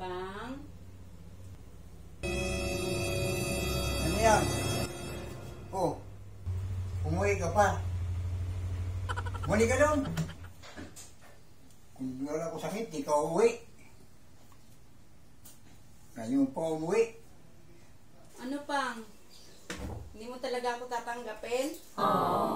Pang? Ano yan? Oh, umuwi ka pa. Muli ka doon. Kung wala ko sakit, di ka uuwi. Ngayon pa umuwi. Ano, Pang? Hindi mo talaga ako tatanggapin? Ano